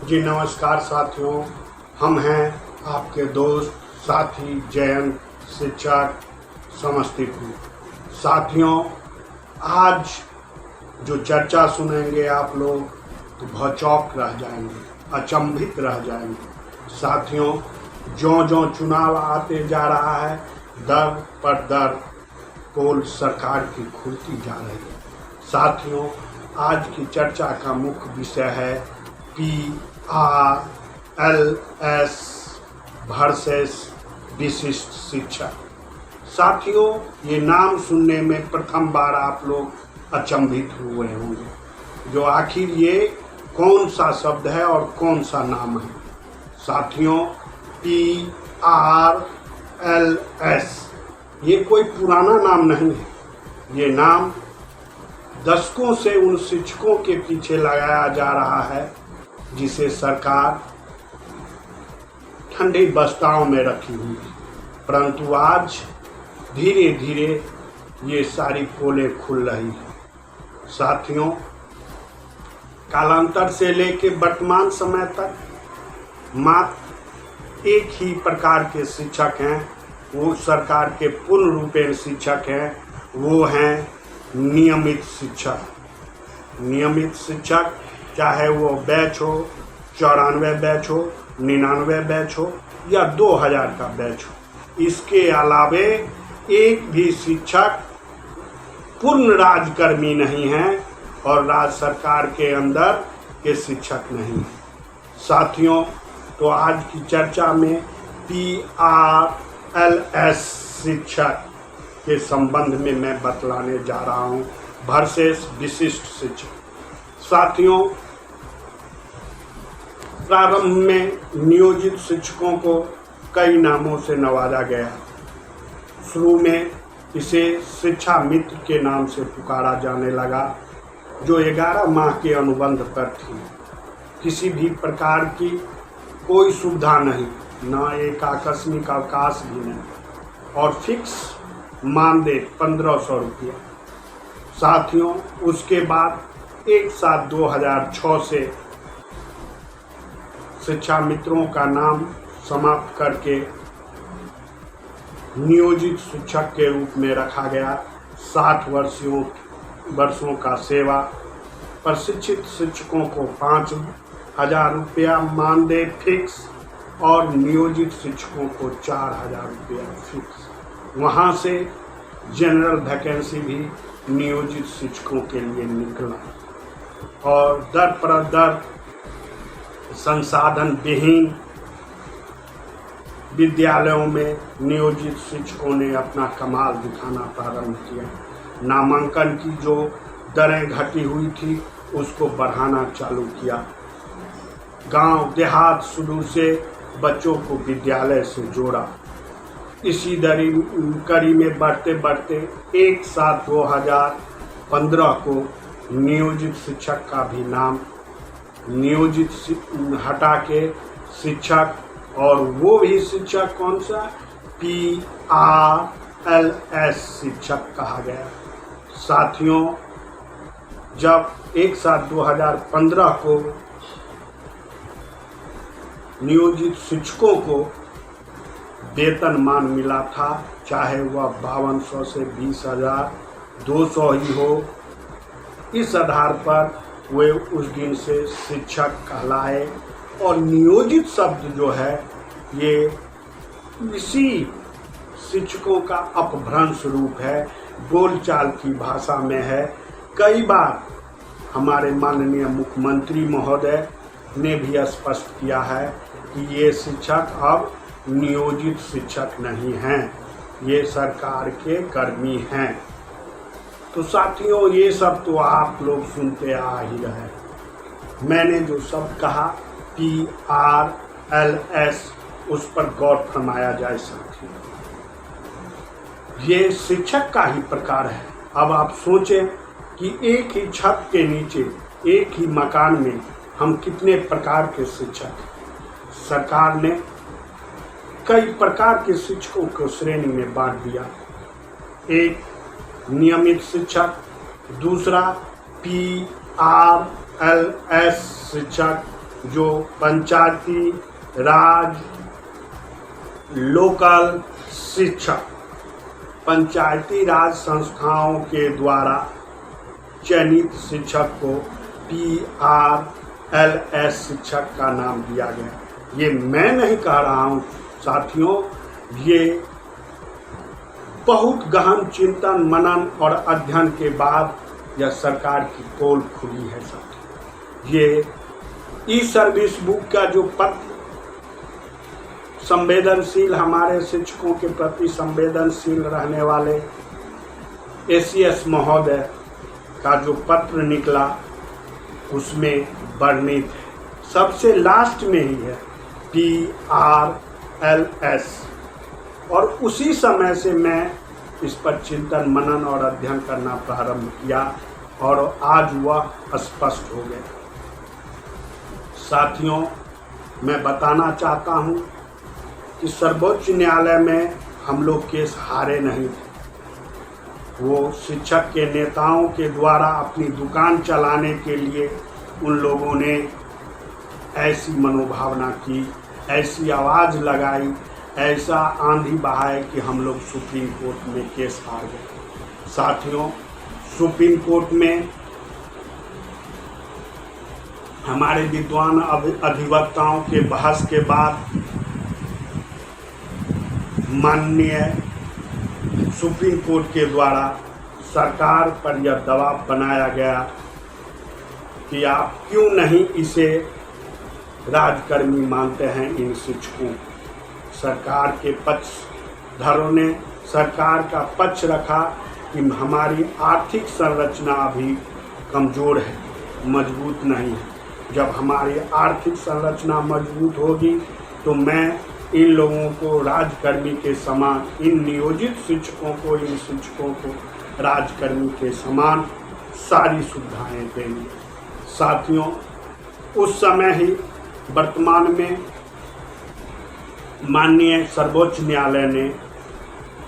जी नमस्कार साथियों, हम हैं आपके दोस्त साथी जयंत शिक्षक समस्तीपुर। साथियों, आज जो चर्चा सुनेंगे आप लोग तो भौचौक रह जाएंगे, अचंभित रह जाएंगे। साथियों, ज्यों-ज्यों चुनाव आते जा रहा है, दर पर दर पोल सरकार की खुलती जा रही है। साथियों, आज की चर्चा का मुख्य विषय है PRLS वर्सेस विशिष्ट शिक्षक। साथियों, ये नाम सुनने में प्रथम बार आप लोग अचंभित हुए होंगे, जो आखिर ये कौन सा शब्द है और कौन सा नाम है। साथियों, PRLS ये कोई पुराना नाम नहीं है। ये नाम दशकों से उन शिक्षकों के पीछे लगाया जा रहा है जिसे सरकार ठंडी बस्ताओं में रखी हुई थी, परंतु आज धीरे धीरे ये सारी पोलें खुल रही हैं। साथियों, कालांतर से लेकर वर्तमान समय तक मात्र एक ही प्रकार के शिक्षक हैं, वो सरकार के पूर्ण रूपेण शिक्षक हैं, वो हैं नियमित शिक्षक। नियमित शिक्षक चाहे वो बैच हो, 94 बैच हो, 99 बैच हो या 2000 का बैच हो। इसके अलावे एक भी शिक्षक पूर्ण राजकर्मी नहीं है और राज्य सरकार के अंदर के शिक्षक नहीं है। साथियों, तो आज की चर्चा में PRLS शिक्षक के संबंध में मैं बतलाने जा रहा हूं वर्सेस विशिष्ट शिक्षक। साथियों, प्रारंभ में नियोजित शिक्षकों को कई नामों से नवाजा गया। शुरू में इसे शिक्षा मित्र के नाम से पुकारा जाने लगा, जो 11 माह के अनुबंध पर थी। किसी भी प्रकार की कोई सुविधा नहीं, न एक आकस्मिक अवकाश भी नहीं, और फिक्स मानदेय 1500 रुपया। साथियों, उसके बाद 1/7/2006 से शिक्षा मित्रों का नाम समाप्त करके नियोजित शिक्षक के रूप में रखा गया। 60 वर्षों का सेवा, प्रशिक्षित शिक्षकों को 5000 रुपया मानदेय फिक्स और नियोजित शिक्षकों को 4000 रुपया फिक्स। वहाँ से जनरल वैकेंसी भी नियोजित शिक्षकों के लिए निकला और दर पर दर संसाधन विहीन विद्यालयों में नियोजित शिक्षकों ने अपना कमाल दिखाना प्रारंभ किया। नामांकन की जो दरें घटी हुई थी उसको बढ़ाना चालू किया। गांव देहात सुदूर से बच्चों को विद्यालय से जोड़ा। इसी कड़ी में बढ़ते बढ़ते 1/7/2015 को नियोजित शिक्षक का भी नाम नियोजित हटा के शिक्षक, और वो भी शिक्षक कौन सा, PRLS शिक्षक कहा गया। साथियों, जब 1/7/2015 को नियोजित शिक्षकों को वेतनमान मिला था, चाहे वह 5200 से 20,200 ही हो, इस आधार पर वे उस दिन से शिक्षक कहलाए। और नियोजित शब्द जो है ये इसी शिक्षकों का अपभ्रंश रूप है, बोलचाल की भाषा में है। कई बार हमारे माननीय मुख्यमंत्री महोदय ने भी स्पष्ट किया है कि ये शिक्षक अब नियोजित शिक्षक नहीं हैं, ये सरकार के कर्मी हैं। तो साथियों, ये सब तो आप लोग सुनते आ ही रहे। मैंने जो शब्द कहा PRLS, उस पर गौर फरमाया जाए। साथियों, ये शिक्षक का ही प्रकार है। अब आप सोचें कि एक ही छत के नीचे, एक ही मकान में हम कितने प्रकार के शिक्षक हैं। सरकार ने कई प्रकार के शिक्षकों को श्रेणी में बांट दिया। एक नियमित शिक्षक, दूसरा PRLS शिक्षक, जो पंचायती राज लोकल शिक्षक, पंचायती राज संस्थाओं के द्वारा चयनित शिक्षक को PRLS शिक्षक का नाम दिया गया। ये मैं नहीं कह रहा हूँ साथियों, ये बहुत गहन चिंतन मनन और अध्ययन के बाद यह सरकार की पोल खुली है साथियों। ये ई सर्विस बुक का जो पत्र संवेदनशील, हमारे शिक्षकों के प्रति संवेदनशील रहने वाले ACS महोदय का जो पत्र निकला उसमें वर्णित है, सबसे लास्ट में ही है PRLS। और उसी समय से मैं इस पर चिंतन मनन और अध्ययन करना प्रारंभ किया और आज वह स्पष्ट हो गया। साथियों, मैं बताना चाहता हूँ कि सर्वोच्च न्यायालय में हम लोग केस हारे नहीं थे। वो शिक्षक के नेताओं के द्वारा अपनी दुकान चलाने के लिए उन लोगों ने ऐसी मनोभावना की, ऐसी आवाज़ लगाई, ऐसा आंधी बहाए कि हम लोग सुप्रीम कोर्ट में केस हार गए। साथियों, सुप्रीम कोर्ट में हमारे विद्वान अधिवक्ताओं के बहस के बाद माननीय सुप्रीम कोर्ट के द्वारा सरकार पर यह दबाव बनाया गया कि आप क्यों नहीं इसे राजकर्मी मानते हैं इन शिक्षकों। सरकार के पक्षधरों ने सरकार का पक्ष रखा कि हमारी आर्थिक संरचना अभी कमज़ोर है, मजबूत नहीं है। जब हमारी आर्थिक संरचना मजबूत होगी तो मैं इन लोगों को राजकर्मी के समान, इन नियोजित शिक्षकों को, इन शिक्षकों को राजकर्मी के समान सारी सुविधाएं देंगे। साथियों, उस समय ही वर्तमान में माननीय सर्वोच्च न्यायालय ने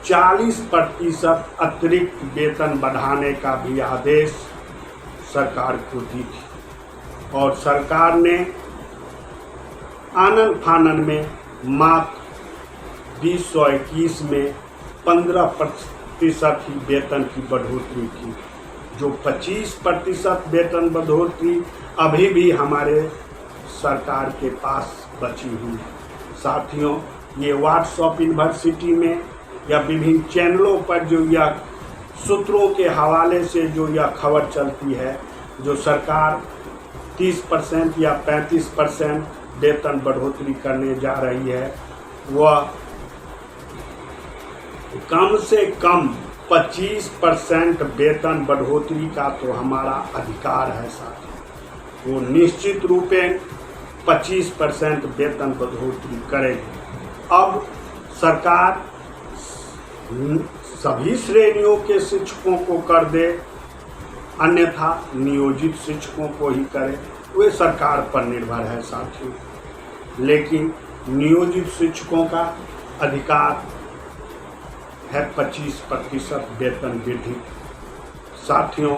40% अतिरिक्त वेतन बढ़ाने का भी आदेश सरकार को दी थी और सरकार ने आनन फानन में मात्र 2021 में 15% ही वेतन की बढ़ोतरी की, जो 25% वेतन बढ़ोतरी अभी भी हमारे सरकार के पास बची हुई है। साथियों, ये व्हाट्सएप यूनिवर्सिटी में या विभिन्न चैनलों पर जो यह सूत्रों के हवाले से जो यह खबर चलती है, जो सरकार 30% या 35% वेतन बढ़ोतरी करने जा रही है, वह कम से कम 25% वेतन बढ़ोतरी का तो हमारा अधिकार है साथियों। वो निश्चित रूप से 25% वेतन बढ़ोतरी करेगी। अब सरकार सभी श्रेणियों के शिक्षकों को कर दे, अन्यथा नियोजित शिक्षकों को ही करे, वे सरकार पर निर्भर है साथियों। लेकिन नियोजित शिक्षकों का अधिकार है 25% वेतन वृद्धि। साथियों,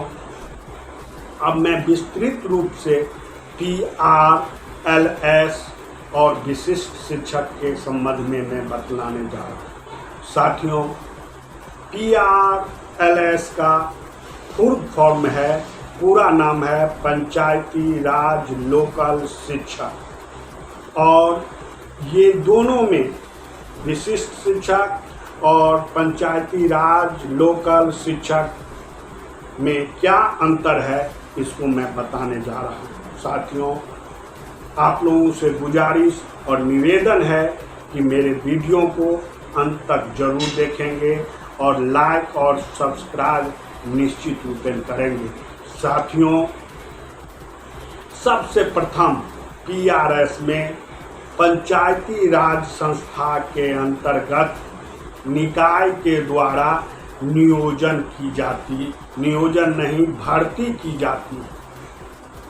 अब मैं विस्तृत रूप से PRLS और विशिष्ट शिक्षक के संबंध में मैं बतलाने जा रहा हूँ। साथियों, PRLS का फुल फॉर्म है, पूरा नाम है पंचायती राज लोकल शिक्षक, और ये दोनों में विशिष्ट शिक्षक और पंचायती राज लोकल शिक्षक में क्या अंतर है इसको मैं बताने जा रहा हूँ। साथियों, आप लोगों से गुजारिश और निवेदन है कि मेरे वीडियो को अंत तक जरूर देखेंगे और लाइक और सब्सक्राइब निश्चित रूप से करेंगे। साथियों, सबसे प्रथम PRS में पंचायती राज संस्था के अंतर्गत निकाय के द्वारा नियोजन की जाती, नियोजन नहीं भर्ती की जाती,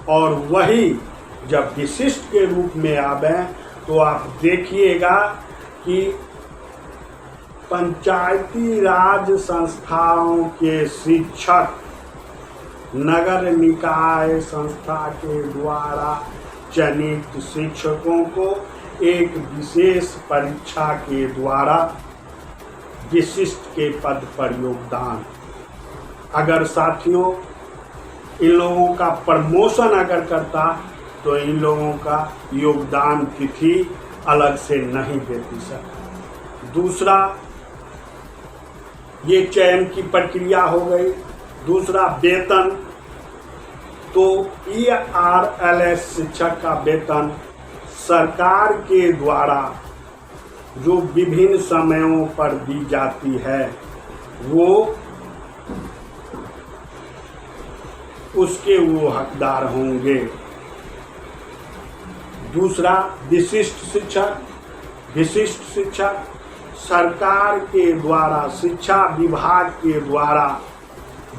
और वही जब विशिष्ट के रूप में आवे तो आप देखिएगा कि पंचायती राज संस्थाओं के शिक्षक नगर निकाय संस्था के द्वारा चयनित शिक्षकों को एक विशेष परीक्षा के द्वारा विशिष्ट के पद पर योगदान। अगर साथियों इन लोगों का प्रमोशन अगर करता तो इन लोगों का योगदान तिथि अलग से नहीं देती सर। दूसरा, ये चयन की प्रक्रिया हो गई। दूसरा, वेतन, तो PRLS शिक्षक का वेतन सरकार के द्वारा जो विभिन्न समयों पर दी जाती है वो उसके वो हकदार होंगे। दूसरा, विशिष्ट शिक्षक सरकार के द्वारा, शिक्षा विभाग के द्वारा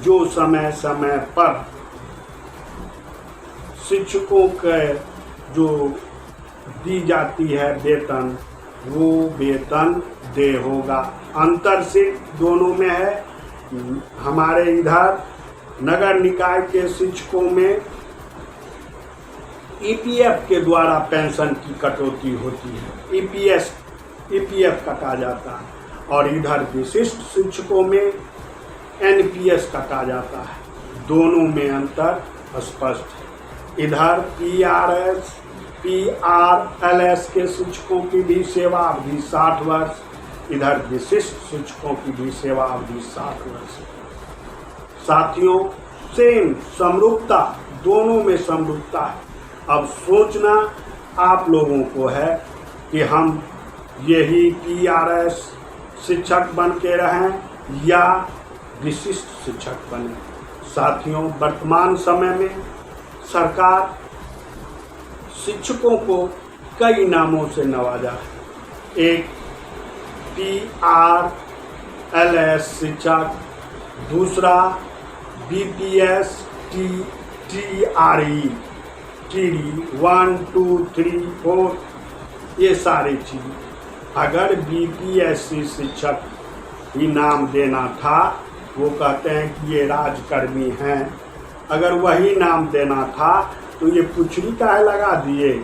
जो समय समय पर शिक्षकों के जो दी जाती है वेतन, वो वेतन दे होगा। अंतर सिर्फ दोनों में है। हमारे इधर नगर निकाय के शिक्षकों में EPF के द्वारा पेंशन की कटौती होती है, EPF कटा जाता है, और इधर विशिष्ट शिक्षकों में NPS कटा जाता है। दोनों में अंतर स्पष्ट है। इधर PRLS के शिक्षकों की भी सेवा अवधि 60 वर्ष, इधर विशिष्ट शिक्षकों की भी सेवा अवधि 60 वर्ष। साथियों, सेम समरूपता, दोनों में समरूपता है। अब सोचना आप लोगों को है कि हम यही PRS शिक्षक बन के रहें या विशिष्ट शिक्षक बने। साथियों, वर्तमान समय में सरकार शिक्षकों को कई नामों से नवाजा है। एक PRLS शिक्षक, दूसरा BPS TRE 1 2 3 4, ये सारी चीज़। अगर BPSC शिक्षक ही नाम देना था, वो कहते हैं कि ये राजकर्मी हैं, अगर वही नाम देना था तो ये पुछड़ी काहे लगा दिए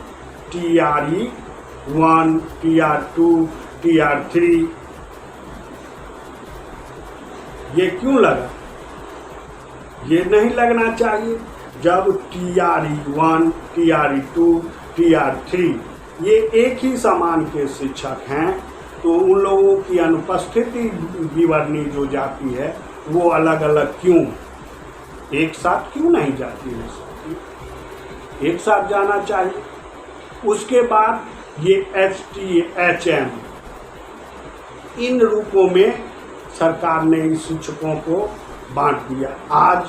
TRE 1 TR2 TR3, ये क्यों लगा? ये नहीं लगना चाहिए। जब TRE 1 TRE 2 TR3 ये एक ही समान के शिक्षक हैं तो उन लोगों की अनुपस्थिति विवरणी जो जाती है वो अलग अलग क्यों, एक साथ क्यों नहीं जाती है? एक साथ जाना चाहिए। उसके बाद ये HT HM, इन रूपों में सरकार ने इन शिक्षकों को बांट दिया। आज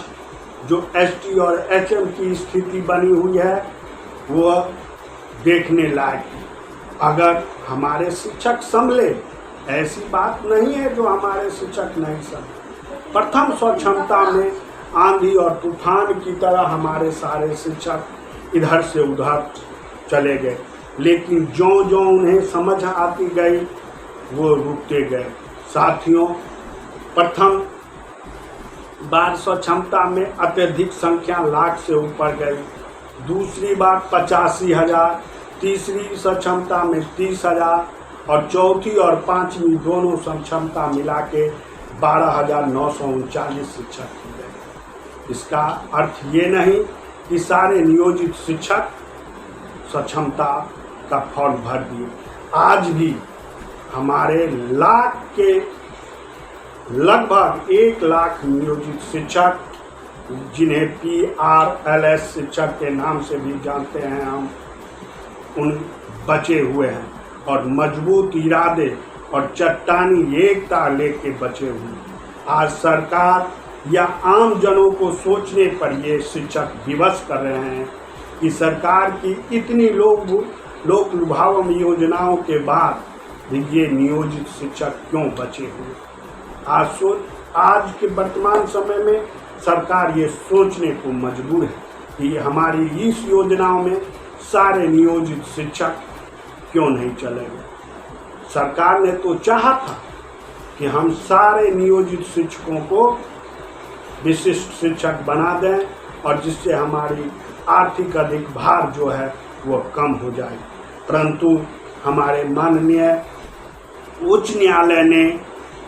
जो HT और HM की स्थिति बनी हुई है वो देखने लायक है। अगर हमारे शिक्षक संभले, ऐसी बात नहीं है जो हमारे शिक्षक नहीं संभले। प्रथम स्वक्षमता में आंधी और तूफान की तरह हमारे सारे शिक्षक इधर से उधर चले गए, लेकिन जो जो उन्हें समझ आती गई वो रुकते गए। साथियों, प्रथम बार स्वक्षमता में अत्यधिक संख्या लाख से ऊपर गई, दूसरी बार 85,000, तीसरी स्वक्षमता में 30,000 और चौथी और पांचवी दोनों स्वक्षमता मिला के 12,939 शिक्षक हो गए। इसका अर्थ ये नहीं कि सारे नियोजित शिक्षक स्वक्षमता का फॉर्म भर दिए। आज भी हमारे लाख के लगभग 1 लाख नियोजित शिक्षक, जिन्हें PRLS शिक्षक के नाम से भी जानते हैं हम, उन बचे हुए हैं और मजबूत इरादे और चट्टानी एकता लेके बचे हुए। आज सरकार या आम जनों को सोचने पर ये शिक्षक विवश कर रहे हैं कि सरकार की इतनी लोक लुभावन योजनाओं के बाद ये नियोजित शिक्षक क्यों बचे हुए। आज के वर्तमान समय में सरकार ये सोचने को मजबूर है कि हमारी इस योजनाओं में सारे नियोजित शिक्षक क्यों नहीं चलेंगे। सरकार ने तो चाहा था कि हम सारे नियोजित शिक्षकों को विशिष्ट शिक्षक बना दें और जिससे हमारी आर्थिक अधिक भार जो है वह कम हो जाए। परंतु हमारे माननीय उच्च न्यायालय ने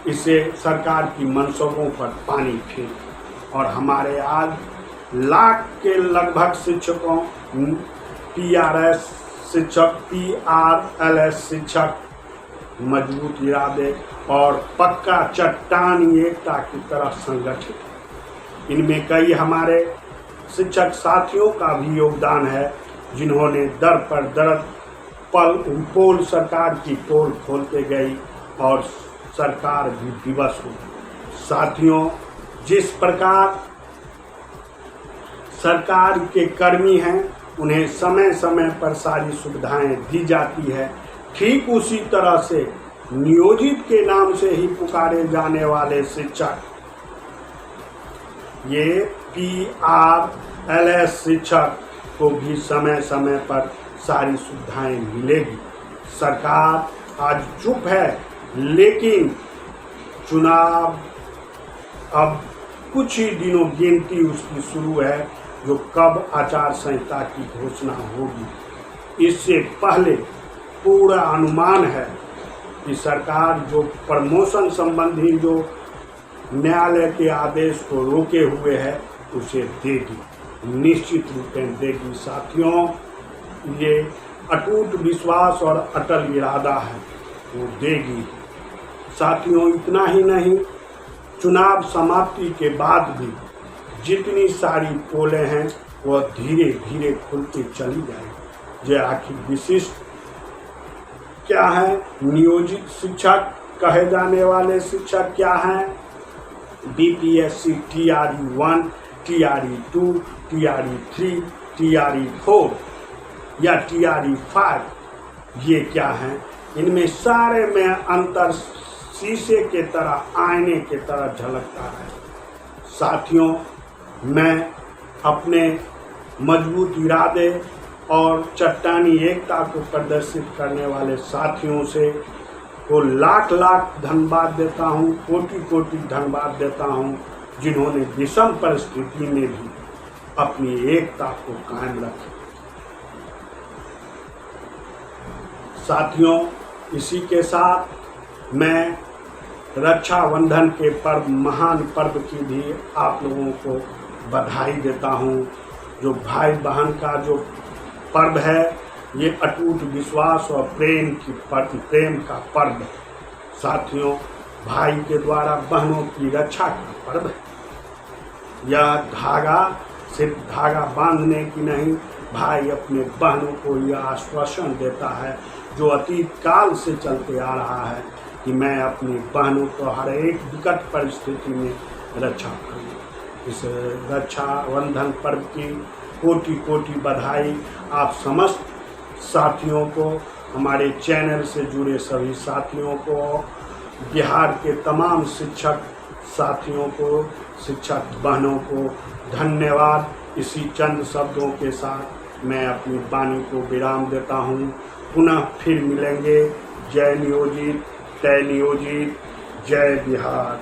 इसे सरकार की मंशों पर पानी फेर और हमारे आज लाख के लगभग शिक्षकों, PRS शिक्षक, PRLS शिक्षक मजबूत इरादे और पक्का चट्टानी एकता की तरह संगठित। इनमें कई हमारे शिक्षक साथियों का भी योगदान है, जिन्होंने दर पर दर पोल सरकार की पोल खोलते गई और सरकार भी विवश हुई। साथियों, जिस प्रकार सरकार के कर्मी हैं उन्हें समय समय पर सारी सुविधाएं दी जाती है, ठीक उसी तरह से नियोजित के नाम से ही पुकारे जाने वाले शिक्षक, ये PRLS शिक्षक को भी समय समय पर सारी सुविधाएं मिलेगी। सरकार आज चुप है, लेकिन चुनाव अब कुछ ही दिनों गिनती उसकी शुरू है, जो कब आचार संहिता की घोषणा होगी। इससे पहले पूरा अनुमान है कि सरकार जो प्रमोशन संबंधी जो न्यायालय के आदेश को रोके हुए है उसे देगी, निश्चित रूप में देगी। साथियों, ये अटूट विश्वास और अटल इरादा है, वो देगी। साथियों, इतना ही नहीं, चुनाव समाप्ति के बाद भी जितनी सारी पोलें हैं वह धीरे धीरे खुलती चली जाएगी। जो आखिर विशिष्ट क्या है, नियोजित शिक्षक कहे जाने वाले शिक्षक क्या हैं? BPSC TRE1, TRE2, TRE3, TRE4 या TRE5, ये क्या हैं? इनमें सारे में अंतर शीशे के तरह, आईने के तरह झलकता है। साथियों, मैं अपने मजबूत इरादे और चट्टानी एकता को प्रदर्शित करने वाले साथियों से को लाख लाख धन्यवाद देता हूँ, कोटि कोटि धन्यवाद देता हूँ, जिन्होंने विषम परिस्थिति में भी अपनी एकता को कायम रखा। साथियों, इसी के साथ मैं रक्षाबंधन के पर्व, महान पर्व की भी आप लोगों को बधाई देता हूँ। जो भाई बहन का जो पर्व है, ये अटूट विश्वास और प्रेम का पर्व है। साथियों, भाई के द्वारा बहनों की रक्षा का पर्व है। यह धागा सिर्फ धागा बांधने की नहीं, भाई अपने बहनों को यह आश्वासन देता है, जो अतीत काल से चलते आ रहा है, कि मैं अपनी बहनों को हर एक विकट परिस्थिति में रक्षा करूँ। इस रक्षाबंधन पर्व की कोटि कोटि बधाई आप समस्त साथियों को, हमारे चैनल से जुड़े सभी साथियों को, बिहार के तमाम शिक्षक साथियों को, शिक्षक बहनों को धन्यवाद। इसी चंद शब्दों के साथ मैं अपनी वाणी को विराम देता हूँ। पुनः फिर मिलेंगे। जय नियोजित, जय नियोजित, जय बिहार।